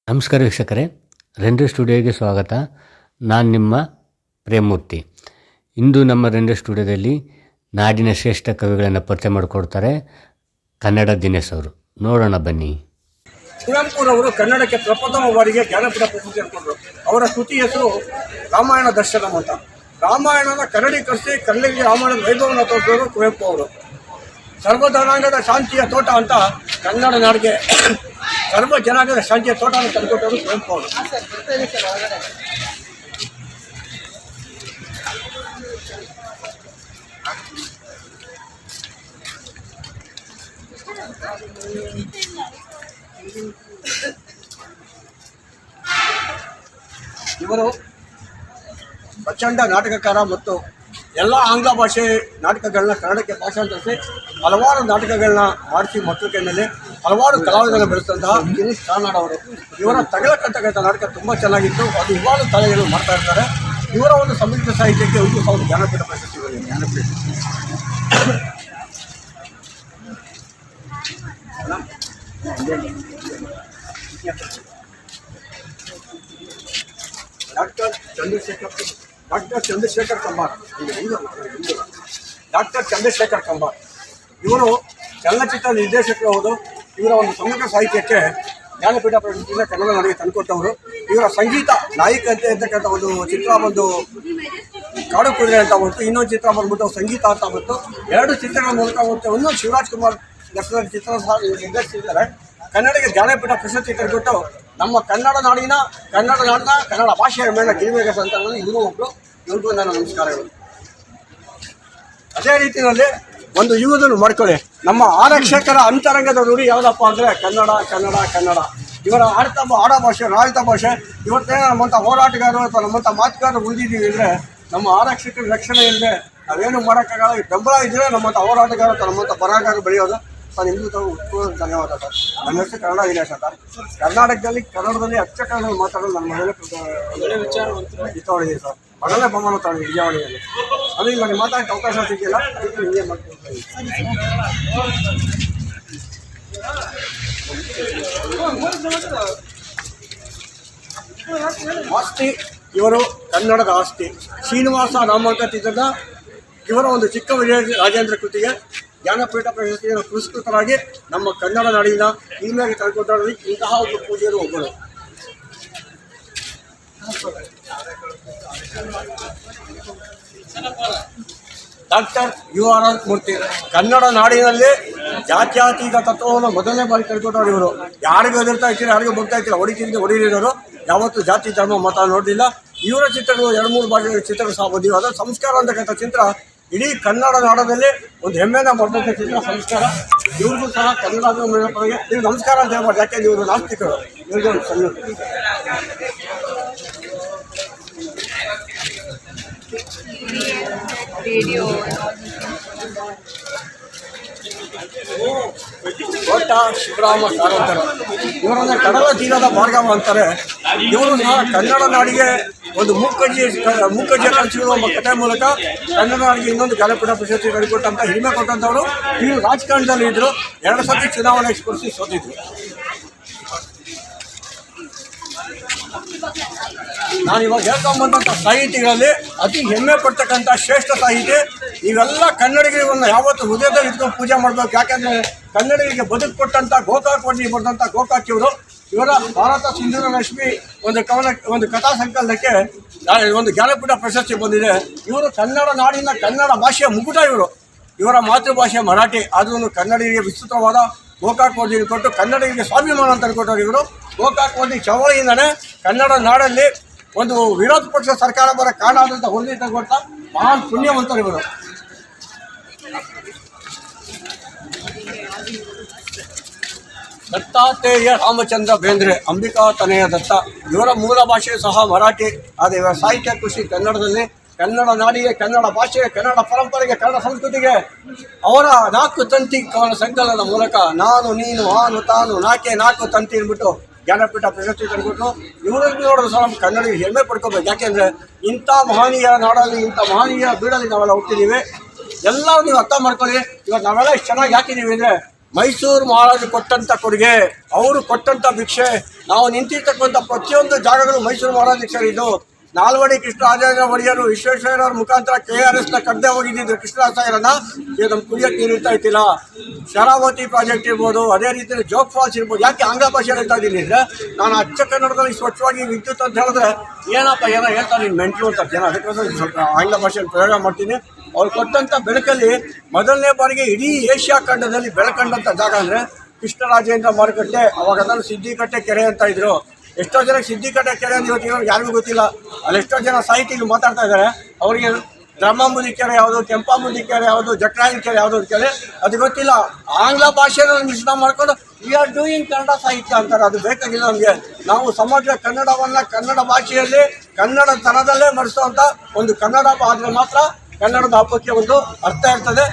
ನಮಸ್ಕಾರ ವೀಕ್ಷಕರೇ, ರೆಂಡ್ರೆ ಸ್ಟುಡಿಯೋಗೆ ಸ್ವಾಗತ. ನಾನು ನಿಮ್ಮ ಪ್ರೇಮಮೂರ್ತಿ. ಇಂದು ನಮ್ಮ ರೆಂಡ್ರೆ ಸ್ಟುಡಿಯೋದಲ್ಲಿ ನಾಡಿನ ಶ್ರೇಷ್ಠ ಕವಿಗಳನ್ನು ಪರಿಚಯ ಮಾಡಿಕೊಡ್ತಾರೆ ಕನ್ನಡ ದಿನೇಶ್ ಅವರು. ನೋಡೋಣ ಬನ್ನಿ. ಕುವೆಂಪುರವರು ಕನ್ನಡಕ್ಕೆ ಪ್ರಪ್ರಥಮ ಬಾರಿಗೆ ಜ್ಞಾನಪೀಠ ಪ್ರಶಸ್ತಿ ಪಡೆದರು. ಅವರ ಕೃತಿ ಹೆಸರು ರಾಮಾಯಣ ದರ್ಶನಂ ಅಂತ. ರಾಮಾಯಣನ ಕನ್ನಡೀಕರಿಸಿ ಕನ್ನಡಿಗರಿಗೆ ರಾಮಾಯಣದ ವೈಭವನ ತೋರಿಸಿದರು ಕುವೆಂಪು ಅವರು. ಸರ್ವಜನಾಂಗದ ಶಾಂತಿಯ ತೋಟ ಅಂತ ಕನ್ನಡ ನಾಡಿಗೆ ಸರ್ವ ಜನಾಂಗದ ಶಾಂತಿಯ ತೋಟವನ್ನು ತಂದುಕೊಟ್ಟವರು ಕುವೆಂಪು ಅವರು. ಇವರು ಪ್ರಚಂಡ ನಾಟಕಕಾರ ಮತ್ತು ಎಲ್ಲ ಆಂಗ್ಲ ಭಾಷೆ ನಾಟಕಗಳನ್ನ ಕನ್ನಡಕ್ಕೆ ಭಾಷಾಂತರಿಸಿ ಹಲವಾರು ನಾಟಕಗಳನ್ನ ಮಾಡಿಸಿ ಮಕ್ಕಳ ಮೇಲೆ ಹಲವಾರು ಕಲಾವಿದರನ್ನು ಬೆಳೆಸಿದಂತಹ ಗಿರೀಶ್ ಕಾರ್ನಾಡ್ ಅವರು. ಇವರ ತಗಲಕ್ಕಂತಕ್ಕಂಥ ನಾಟಕ ತುಂಬ ಚೆನ್ನಾಗಿತ್ತು. ಅದು ಇವಾಗ ತಲೆಗಳು ಮಾಡ್ತಾ ಇರ್ತಾರೆ. ಇವರ ಒಂದು ಸಮೃದ್ಧ ಸಾಹಿತ್ಯಕ್ಕೆ ಒಂದು ಸಾವಿರ ಜ್ಞಾನಪೀಠ ಪ್ರಶಸ್ತಿ ಬಂದಿದೆ. ಜ್ಞಾನಪೀಠ ಡಾಕ್ಟರ್ ಚಂದ್ರಶೇಖರ್ ಕಂಬಾರ್ ಇವರು ಚಲನಚಿತ್ರ ನಿರ್ದೇಶಕರು ಹೌದು. ಇವರ ಒಂದು ಸಮಗ್ರ ಸಾಹಿತ್ಯಕ್ಕೆ ಜ್ಞಾನಪೀಠ ಪ್ರಶಸ್ತಿಯಿಂದ ಕನ್ನಡ ನಾಡಿಗೆ ತಂದುಕೊಟ್ಟವರು. ಇವರ ಸಂಗೀತ ನಾಯಕ ಅಂತ ಇರ್ತಕ್ಕಂಥ ಒಂದು ಚಿತ್ರ ಬಂದು ಕಾಡು ಕುದುರೆ ಅಂತ ಬಂತು, ಇನ್ನೊಂದು ಚಿತ್ರ ಬಂದ್ಬಿಟ್ಟು ಸಂಗೀತ ಅಂತ ಬಂತು. ಎರಡು ಚಿತ್ರಗಳ ಮೂಲಕ ಬಂತು. ಒಂದು ಶಿವರಾಜ್ ಕುಮಾರ್ ದರ್ಶನ ಚಿತ್ರ ನಿರ್ದೇಶಿಸಿದ್ದಾರೆ. ಕನ್ನಡಿಗೆ ಜ್ಞಾನಪೀಠ ಪ್ರಶಸ್ತಿ ತಂದುಕೊಟ್ಟು ನಮ್ಮ ಕನ್ನಡ ನಾಡಿನ ಕನ್ನಡ ಭಾಷೆಯ ಮೇಲೆ ಗಿರಿಮೇಘ ಸಂತಾನದಲ್ಲಿ ಇವರು ಒಬ್ಬರು. ಇವ್ರಿಗೂ ನನ್ನ ನಮಸ್ಕಾರಗಳು. ಅದೇ ರೀತಿಯಲ್ಲಿ ಒಂದು ಯುಗದನ್ನು ಮಾಡ್ಕೊಳ್ಳಿ. ನಮ್ಮ ಆರಕ್ಷಕರ ಅಂತರಂಗದ ನುಡಿ ಯಾವುದಪ್ಪ ಅಂದರೆ ಕನ್ನಡ. ಇವರ ಆಡೋ ಭಾಷೆ ರಾಳಿತ ಭಾಷೆ. ಇವತ್ತೇ ನಮ್ಮಂಥ ಹೋರಾಟಗಾರರು ಅಥವಾ ನಮ್ಮಂಥ ಮಾತುಗಾರರು ಉಳಿದಿದ್ದೀವಿ ಅಂದರೆ ನಮ್ಮ ಆರಕ್ಷಕರ ರಕ್ಷಣೆ ಇಲ್ಲದೆ ನಾವೇನು ಮಾಡೋಕ್ಕಾಗಲ್ಲ. ಬೆಂಬಲ ಇದ್ದರೆ ನಮ್ಮಂಥ ಹೋರಾಟಗಾರ ಅಥವಾ ನಮ್ಮಂಥ ಬರಹಗಾರರು ಬೆಳೆಯೋದು. ಸರ್, ನಿಮಗೂ ತಾವು ಉತ್ಪೂರ್ಣ ಧನ್ಯವಾದ ಸರ್. ನನ್ನ ಹೆಸರು ಕನ್ನಡ ದಿನೇಶ್ ಅಂತ. ಕನ್ನಡದಲ್ಲಿ ಅಚ್ಚಕನ್ನಡದಲ್ಲಿ ಮಾತಾಡೋದು ನನ್ನ ಮೊದಲೇ ವಿಚಾರವಂತರಿದ್ದೀವಿ ಸರ್. ಮೊದಲನೇ ಬಹುಮಾನ ತಗೊಂಡು ವಿಜಯವಾಣಿಯಲ್ಲಿ. ಅದು ಈಗ ನನಗೆ ಮಾತಾಡೋಕ್ಕೆ ಅವಕಾಶ ಸಿಕ್ಕಿಲ್ಲ. ಅದಕ್ಕೆ ನಿಮಗೆ ಮಾಡ್ತೀನಿ. ಆಸ್ತಿ ಇವರು ಕನ್ನಡದ ಆಸ್ತಿ. ಶ್ರೀನಿವಾಸ ರಾಮಾಂಕ ಚಿತ್ರದ ಇವರ ಒಂದು ಚಿಕ್ಕ ವಿಜಯ ರಾಜೇಂದ್ರ ಕೃತಿಗೆ ಜ್ಞಾನಪೀಠ ಪ್ರಶಸ್ತಿಯನ್ನು ಪುರಸ್ಕೃತರಾಗಿ ನಮ್ಮ ಕನ್ನಡ ನಾಡಿನ ಹಿರಿಮೆಗೆ ತಂದುಕೊಟ್ಟವರಲ್ಲಿ ಇಂತಹ ಒಬ್ಬ ಪೂಜೆಯರು ಒಬ್ಬರು. ಡಾಕ್ಟರ್ UR ಮೂರ್ತಿ ಕನ್ನಡ ನಾಡಿನಲ್ಲಿ ಜಾತ್ಯತೀತ ತತ್ವವನ್ನು ಮೊದಲನೇ ಬಾರಿ ತಂದುಕೊಟ್ಟವರು ಇವರು. ಯಾರಿಗೂ ಎದುರ್ತಾ ಇರ್ತೀರಿ, ಯಾರಿಗೂ ಬರ್ತಾ ಇರ್ತೀರ, ಹೊಡಿಲಿರೋರು ಯಾವತ್ತೂ ಜಾತಿ ಧರ್ಮ ಮತ ನೋಡಲಿಲ್ಲ. ಇವರ ಚಿತ್ರಗಳು 2-3 ಭಾಷೆ ಚಿತ್ರಗಳು ಸಹ ಬಂದಿವೆ. ಅದರ ಸಂಸ್ಕಾರ ಅಂತಕ್ಕಂಥ ಚಿತ್ರ ಇಡೀ ಕನ್ನಡ ನಾಡದಲ್ಲಿ ಒಂದು ಹೆಮ್ಮೆನ ಬರ್ತಕ್ಕಂಥ ಚಿತ್ರ ಸಂಸ್ಕಾರ. ಇವ್ರಿಗೂ ಸಹ ಕನ್ನಡ ನೀವು ನಮಸ್ಕಾರ ಅಂತ ಹೇಳ್ಬಾರ್ದು, ಯಾಕೆಂದ್ರೆ ಇವರು ನಾಸ್ತಿಕರು. ಇವ್ರಿಗೆ ಒಂದು ಸಲ್ಯೂಟ್. ಕೋಟ ಶಿವರಾಮ ಕಾರಂತರ ಇವರನ್ನ ಕಡಲ ತೀರದ ಭಾರ್ಗವ ಅಂತಾರೆ. ಇವರು ಸಹ ಕನ್ನಡ ನಾಡಿಗೆ ಒಂದು ಮೂಕಜ್ಜಿಯ ಕನಸುಗಳು ಎಂಬ ಕಥೆ ಮೂಲಕ ಕನ್ನಡ ನಾಡಿಗೆ ಇನ್ನೊಂದು ಜ್ಞಾನಪೀಠ ಪ್ರಶಸ್ತಿ ತಂದುಕೊಟ್ಟಂತ ಹಿರಿಮೆ ಕೊಟ್ಟಂಥವರು. ಇವರು ರಾಜಕಾರಣದಲ್ಲಿ ಇದ್ದರು. 2 ಸತಿ ಚುನಾವಣೆ ಸ್ಪರ್ಧಿ ಸೋತಿದ್ರು. ನಾನು ಇವಾಗ ಹೇಳ್ಕೊಂಬಂದಂಥ ಸಾಹಿತಿಗಳಲ್ಲಿ ಅತಿ ಹೆಮ್ಮೆ ಪಡ್ತಕ್ಕಂಥ ಶ್ರೇಷ್ಠ ಸಾಹಿತಿ. ಇವೆಲ್ಲ ಕನ್ನಡಿಗರನ್ನ ಯಾವತ್ತು ಹೃದಯದಲ್ಲಿ ಇಟ್ಕೊಂಡು ಪೂಜೆ ಮಾಡಬೇಕು. ಯಾಕೆಂದರೆ ಕನ್ನಡಿಗರಿಗೆ ಬದುಕು ಕೊಟ್ಟಂಥ ಗೋಕಾಕ್ ಒಡ್ಡಿ ಬರೆದಂಥ ಗೋಕಾಕ್ ಇವರು. ಇವರ ಭಾರತ ಸಿಂಧೂರ ಲಕ್ಷ್ಮಿ ಒಂದು ಕಥಾ ಸಂಕಲನಕ್ಕೆ ಒಂದು ಜ್ಞಾನಪೀಠ ಪ್ರಶಸ್ತಿ ಬಂದಿದೆ. ಇವರು ಕನ್ನಡ ನಾಡಿನ ಕನ್ನಡ ಭಾಷೆಯ ಮುಗುಟ ಇವರು. ಇವರ ಮಾತೃಭಾಷೆ ಮರಾಠಿ. ಆದ್ರೂ ಕನ್ನಡಿಗರಿಗೆ ವಿಸ್ತೃತವಾದ ಗೋಕಾಕ್ ಒಡ್ಡಿ ಕೊಟ್ಟು ಕನ್ನಡಿಗರಿಗೆ ಸ್ವಾಭಿಮಾನ ಅಂತ ಕೊಟ್ಟವರು ಇವರು. ಗೋಕಾಕ್ ಒಡ್ಡಿ ಚಳವಳಿಯಿಂದಲೇ ಕನ್ನಡ ನಾಡಲ್ಲಿ ಒಂದು ವಿರೋಧ ಪಕ್ಷ ಸರ್ಕಾರ ಬರೋ ಕಾರಣ ಆದಂಥ ಹೊಂದಿ ತಗೊಳ್ತ ಮಹಾನ್ ಪುಣ್ಯವಂತರು ಇವರು. ದತ್ತಾತ್ರೇಯ ರಾಮಚಂದ್ರ ಬೇಂದ್ರೆ, ಅಂಬಿಕಾ ತನಯ ದತ್ತ. ಇವರ ಮೂಲ ಭಾಷೆ ಸಹ ಮರಾಠಿ. ಆದರೆ ಇವರ ಸಾಹಿತ್ಯ ಕೃಷಿ ಕನ್ನಡದಲ್ಲಿ. ಕನ್ನಡ ನಾಡಿಗೆ, ಕನ್ನಡ ಭಾಷೆಗೆ, ಕನ್ನಡ ಪರಂಪರೆಗೆ, ಕನ್ನಡ ಸಂಸ್ಕೃತಿಗೆ ಅವರ 4 ತಂತಿ ಕವನ ಸಂಕಲನದ ಮೂಲಕ ನಾನು ನೀನು ಆನು ತಾನು ನಾಲ್ಕು ತಂತಿ ಅಂದ್ಬಿಟ್ಟು ಜ್ಞಾನಪೀಠ ಪ್ರಶಸ್ತಿ ತಂದುಕೊಟ್ಟು ಇವರಲ್ಲಿ ನೋಡೋದು ಸಹ ನಮ್ಮ ಕನ್ನಡಿಗೆ ಹೆಮ್ಮೆ ಪಡ್ಕೋಬೇಕು. ಯಾಕೆಂದರೆ ಇಂಥ ಮಹನೀಯ ನಾಡಲ್ಲಿ, ಇಂಥ ಮಹನೀಯ ಬೀಡಲ್ಲಿ ನಾವೆಲ್ಲ ಹುಟ್ಟಿದ್ದೀವಿ. ಎಲ್ಲ ನೀವು ಅರ್ಥ ಮಾಡ್ಕೊಳ್ಳಿ. ಇವಾಗ ನಾವೆಲ್ಲ ಇಷ್ಟು ಚೆನ್ನಾಗಿ ಹಾಕಿದ್ದೀವಿ ಅಂದರೆ ಮೈಸೂರು ಮಹಾರಾಜರು ಕೊಟ್ಟಂಥ ಕೊಡುಗೆ, ಅವರು ಕೊಟ್ಟಂಥ ಭಿಕ್ಷೆ. ನಾವು ನಿಂತಿರ್ತಕ್ಕಂಥ ಪ್ರತಿಯೊಂದು ಜಾಗಗಳು ಮೈಸೂರು ಮಹಾರಾಜರು ಸೇರಿದ್ದು. ನಾಲ್ವಡಿ ಕೃಷ್ಣರಾಜೇಂದ್ರ ಒಡೆಯರು ವಿಶ್ವೇಶ್ವರಯ್ಯನವ್ರ ಮುಖಾಂತರ KRSನ ಕಡ್ದೆ ಹೋಗಿದ್ದಿದ್ರು ಕೃಷ್ಣರಾಜರನ್ನ, ಈಗ ನಮ್ಗೆ ಕುಡಿಯೋಕ್ಕೆ ನೀರು ಇರ್ತಾ ಇತ್ತಿಲ್ಲ. ಶರಾವತಿ ಪ್ರಾಜೆಕ್ಟ್ ಇರ್ಬೋದು, ಅದೇ ರೀತಿ ಜೋಗ್ ಫಾಲ್ಸ್ ಇರ್ಬೋದು. ಯಾಕೆ ಆಂಗ್ಲ ಭಾಷೆಯಲ್ಲಿ ಹೇಳ್ತಾ ಇದ್ದೀನಿ ಅಂದರೆ, ನಾನು ಅಚ್ಚ ಕನ್ನಡದಲ್ಲಿ ಸ್ವಚ್ಛವಾಗಿ ವಿದ್ಯುತ್ ಅಂತ ಹೇಳಿದ್ರೆ ಏನಪ್ಪ ಏನೋ ಹೇಳ್ತಾರೆ ನೀನು ಮೆಂಟ್ಲು ಅಂತ ಜನ, ಅದಕ್ಕೋಸ್ಕರ ಸ್ವಲ್ಪ ಆಂಗ್ಲ ಭಾಷೆಯಲ್ಲಿ ಪ್ರಯೋಗ ಮಾಡ್ತೀನಿ. ಅವ್ರು ಕೊಟ್ಟಂಥ ಬೆಳಕಲ್ಲಿ ಮೊದಲನೇ ಬಾರಿಗೆ ಇಡೀ ಏಷ್ಯಾ ಖಂಡದಲ್ಲಿ ಬೆಳಕಂಡಂಥ ಜಾಗ ಅಂದರೆ ಕೃಷ್ಣರಾಜೇಂದ್ರ ಮಾರುಕಟ್ಟೆ. ಅವಾಗ ಅದನ್ನು ಸಿದ್ದಿಕಟ್ಟೆ ಕೆರೆ ಅಂತ ಇದ್ರು. ಎಷ್ಟೋ ಜನಕ್ಕೆ ಸಿದ್ದಿಕಟ್ಟೆ ಕೆರೆ ಅಂತ ಇವತ್ತು ಯಾರಿಗೂ ಗೊತ್ತಿಲ್ಲ. ಅಲ್ಲಿ ಎಷ್ಟೋ ಜನ ಸಾಹಿತಿಗಳು ಮಾತಾಡ್ತಾ ಇದ್ದಾರೆ. ಅವರಿಗೆ ದ್ರಹ್ಮಾಂಬುದಿ ಕೆರೆ ಯಾವುದು, ಕೆಂಪಾಂಬುದಿ ಕೆರೆ ಯಾವುದು, ಜಟ್ರಾಯನ್ ಕೆರೆ ಯಾವುದು ಕೆರೆ ಅದು ಗೊತ್ತಿಲ್ಲ. ಆಂಗ್ಲ ಭಾಷೆಯನ್ನು ಮಿಶ್ರಣ ಮಾಡ್ಕೊಂಡು ವಿ ಆರ್ ಡೂಯಿಂಗ್ ಕನ್ನಡ ಸಾಹಿತ್ಯ ಅಂತಾರೆ. ಅದು ಬೇಕಾಗಿಲ್ಲ ನಮಗೆ. ನಾವು ಸಮಗ್ರ ಕನ್ನಡವನ್ನು ಕನ್ನಡ ಭಾಷೆಯಲ್ಲಿ ಕನ್ನಡ ತನದಲ್ಲೇ ಮರೆಸುವಂಥ ಒಂದು ಕನ್ನಡ ಆದರೆ ಮಾತ್ರ ಕನ್ನಡದ ಹಬ್ಬಕ್ಕೆ ಒಂದು ಅರ್ಥ ಇರ್ತದೆ.